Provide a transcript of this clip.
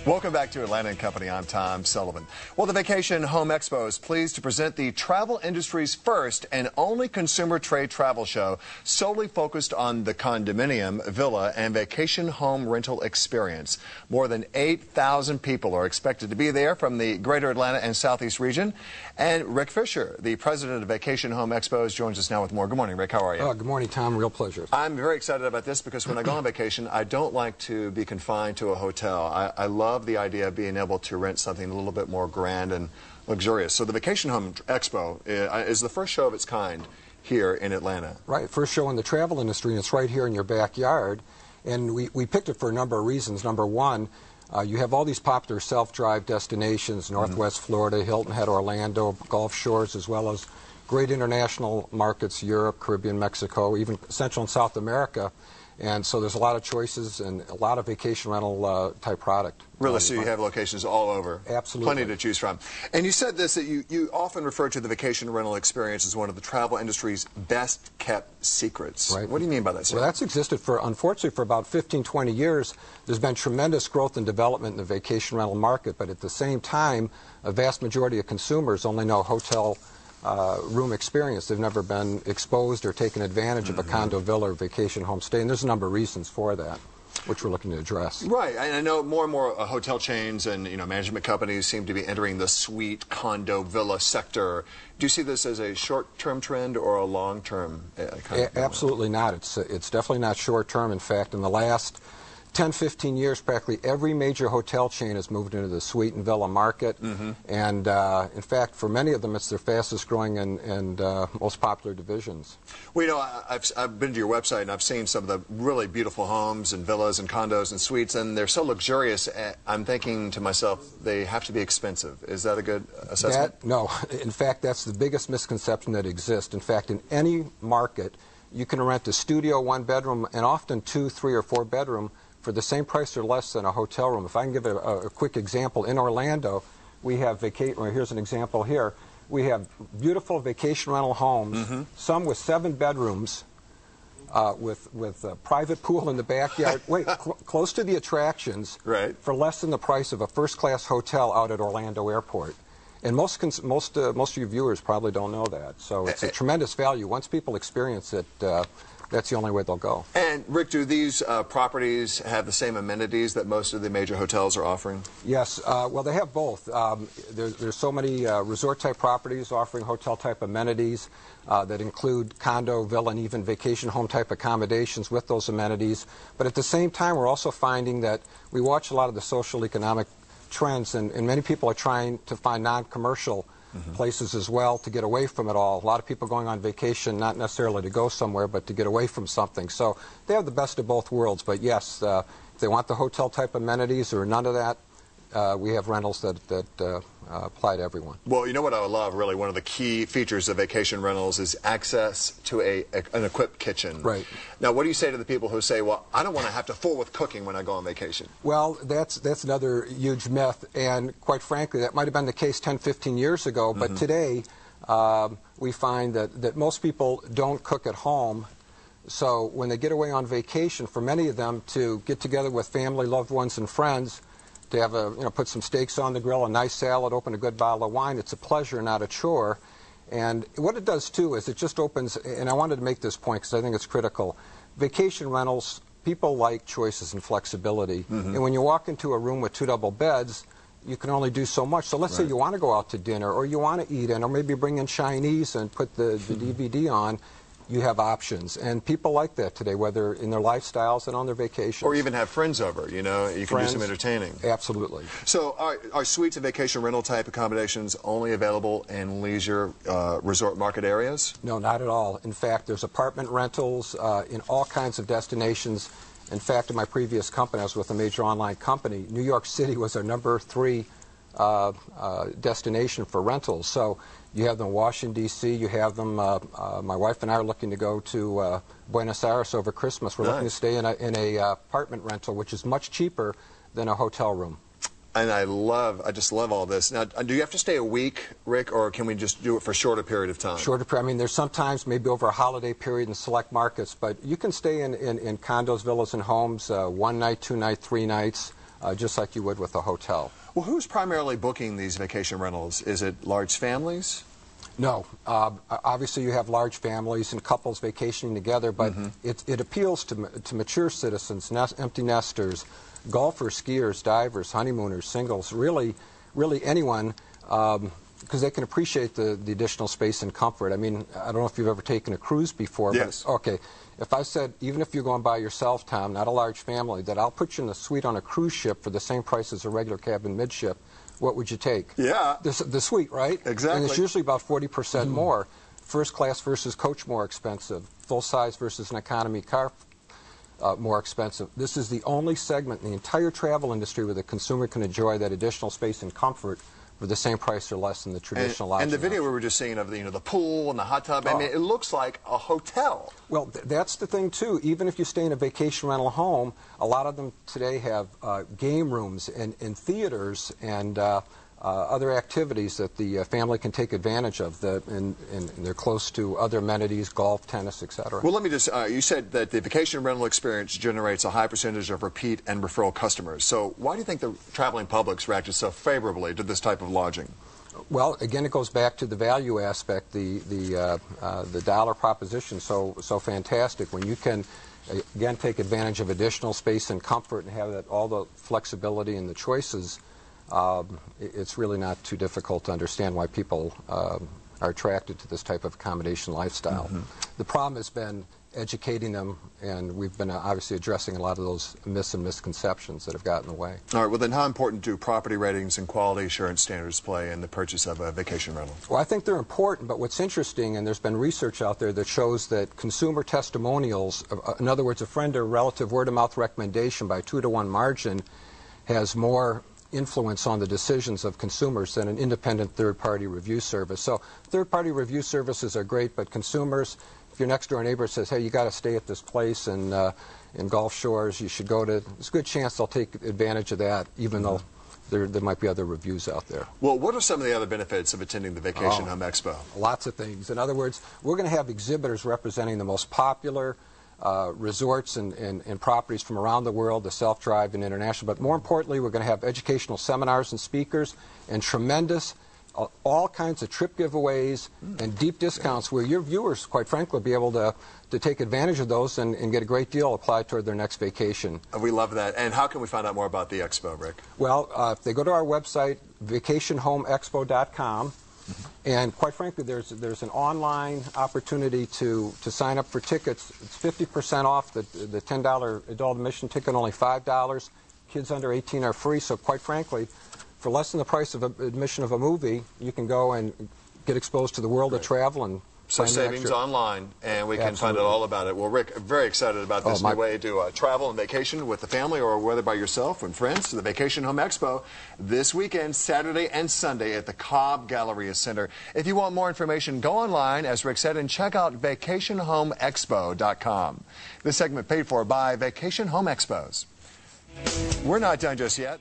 Welcome back to Atlanta & Company. I'm Tom Sullivan. Well, the Vacation Home Expo is pleased to present the travel industry's first and only consumer trade travel show solely focused on the condominium, villa, and vacation home rental experience. More than 8,000 people are expected to be there from the greater Atlanta and Southeast region. And Rick Fisher, the president of Vacation Home Expos, joins us now with more. Good morning, Rick. How are you? Good morning, Tom. Real pleasure. I'm very excited about this because when I go on vacation, I don't like to be confined to a hotel. I love the idea of being able to rent something a little bit more grand and luxurious. So the Vacation Home Expo is the first show of its kind here in Atlanta. Right, first show in the travel industry, and it's right here in your backyard. And we picked it for a number of reasons. Number one, you have all these popular self-drive destinations, Northwest Florida, Hilton Head, Orlando, Gulf Shores, as well as great international markets, Europe, Caribbean, Mexico, even Central and South America. And so there's a lot of choices and a lot of vacation rental type product. Really? So you have locations all over? Absolutely. Plenty to choose from. And you said this, that you often refer to the vacation rental experience as one of the travel industry's best kept secrets. Right. What do you mean by that, sir? Well, that's existed for, unfortunately, for about 15, 20 years. There's been tremendous growth and development in the vacation rental market, but at the same time, a vast majority of consumers only know hotel room experience. They've never been exposed or taken advantage of a condo, villa, or vacation home stay, and there's a number of reasons for that, which we're looking to address. Right, and I know more and more hotel chains and management companies seem to be entering the suite, condo, villa sector. Do you see this as a short-term trend or a long-term kind of Absolutely not. It's definitely not short-term. In fact, in the last 10, 15 years, practically every major hotel chain has moved into the suite and villa market. And in fact, for many of them, it's their fastest growing and most popular divisions. Well, I've been to your website and I've seen some of the really beautiful homes and villas and condos and suites, and they're so luxurious. I'm thinking to myself, they have to be expensive. Is that a good assessment? No. In fact, that's the biggest misconception that exists. In fact, in any market, you can rent a studio, one bedroom, and often 2, 3, or 4 bedroom for the same price or less than a hotel room. If I can give a quick example, in Orlando, we have here's an example here. We have beautiful vacation rental homes, some with 7 bedrooms, with a private pool in the backyard, close to the attractions, right, for less than the price of a first-class hotel out at Orlando Airport. And most of your viewers probably don't know that. So it's a tremendous value. Once people experience it, that's the only way they'll go. And Rick, do these properties have the same amenities that most of the major hotels are offering? Yes. Well, they have both. There's so many resort-type properties offering hotel-type amenities that include condo, villa, and even vacation home-type accommodations with those amenities. But at the same time, we're also finding that we watch a lot of the social economic trends, and many people are trying to find non-commercial places as well to get away from it all. A lot of people going on vacation, not necessarily to go somewhere, but to get away from something. So they have the best of both worlds. But yes, if they want the hotel type amenities or none of that, we have rentals that apply to everyone. Well, you know what I would love, really, one of the key features of vacation rentals is access to an equipped kitchen. Right. Now, what do you say to the people who say, well, I don't want to have to fool with cooking when I go on vacation? Well, that's another huge myth, and quite frankly, that might have been the case 10, 15 years ago, but today we find that most people don't cook at home. So when they get away on vacation, for many of them to get together with family, loved ones, and friends, to have put some steaks on the grill, a nice salad, open a good bottle of wine. It's a pleasure, not a chore. And what it does, too, is it just opens, and I wanted to make this point because I think it's critical. Vacation rentals, people like choices and flexibility. And when you walk into a room with 2 double beds, you can only do so much. So let's say you want to go out to dinner, or you want to eat in, or maybe bring in Chinese and put the DVD on. You have options, and people like that today, whether in their lifestyles and on their vacations. Or even have friends over, you can do some entertaining. Absolutely. So are suites and vacation rental type accommodations only available in leisure resort market areas? No, not at all. In fact, there's apartment rentals in all kinds of destinations. In fact, in my previous company, I was with a major online company. New York City was our number 3 destination for rentals. So you have them in Washington, D.C. You have them, my wife and I are looking to go to Buenos Aires over Christmas. We're looking to stay in a apartment rental, which is much cheaper than a hotel room. And I just love all this. Now, do you have to stay a week, Rick, or can we just do it for a shorter period of time? Shorter period. I mean, there's sometimes maybe over a holiday period in select markets, but you can stay in condos, villas, and homes 1 night, 2 nights, 3 nights. just like you would with a hotel. Well, who's primarily booking these vacation rentals? Is it large families? No. Obviously, you have large families and couples vacationing together, but it appeals to mature citizens, empty nesters, golfers, skiers, divers, honeymooners, singles, really anyone, because they can appreciate the additional space and comfort. I mean, I don't know if you've ever taken a cruise before. Yes. But, okay. If I said, even if you're going by yourself, Tom, not a large family, that I'll put you in a suite on a cruise ship for the same price as a regular cabin midship, what would you take? Yeah. The suite, right? Exactly. And it's usually about 40% more. First class versus coach more expensive. Full size versus an economy car more expensive. This is the only segment in the entire travel industry where the consumer can enjoy that additional space and comfort for the same price or less than the traditional lodging. And the video option. we were just seeing of the pool and the hot tub, I mean, it looks like a hotel. Well, that's the thing, too. Even if you stay in a vacation rental home, a lot of them today have game rooms and theaters and other activities that the family can take advantage of, and they're close to other amenities, golf, tennis, etc. Well, let me just, you said that the vacation rental experience generates a high percentage of repeat and referral customers. So why do you think the traveling public's reacted so favorably to this type of lodging? Well, again, it goes back to the value aspect, the dollar proposition, so fantastic. When you can, again, take advantage of additional space and comfort and have all the flexibility and the choices, it's really not too difficult to understand why people are attracted to this type of accommodation lifestyle. The problem has been educating them, and we've been obviously addressing a lot of those myths and misconceptions that have gotten in the way. All right, well then how important do property ratings and quality assurance standards play in the purchase of a vacation rental? Well, I think they're important, but what's interesting, and there's been research out there that shows that consumer testimonials, in other words, a friend or relative word-of-mouth recommendation by 2-to-1 margin, has more influence on the decisions of consumers than an independent third-party review service. So third-party review services are great, but consumers, if your next-door neighbor says, hey, you got to stay at this place in Gulf Shores, you should go to, there's a good chance they'll take advantage of that, even though there might be other reviews out there. Well, what are some of the other benefits of attending the Vacation Home Expo? Lots of things. In other words, we're going to have exhibitors representing the most popular resorts and properties from around the world, the self-drive and international. But more importantly, we're going to have educational seminars and speakers and tremendous, all kinds of trip giveaways and deep discounts where your viewers, quite frankly, will be able to take advantage of those and get a great deal applied toward their next vacation. We love that. And how can we find out more about the Expo, Rick? Well, if they go to our website, vacationhomeexpo.com, and quite frankly, there's an online opportunity to sign up for tickets. It's 50% off the $10 adult admission ticket, only $5. Kids under 18 are free. So quite frankly, for less than the price of admission of a movie, you can go and get exposed to the world of travel and so savings online, and we can find out all about it. Well, Rick, very excited about this new way to travel and vacation with the family, or whether by yourself and friends, to the Vacation Home Expo this weekend, Saturday and Sunday at the Cobb Galleria Center. If you want more information, go online, as Rick said, and check out vacationhomeexpo.com. This segment paid for by Vacation Home Expos. We're not done just yet.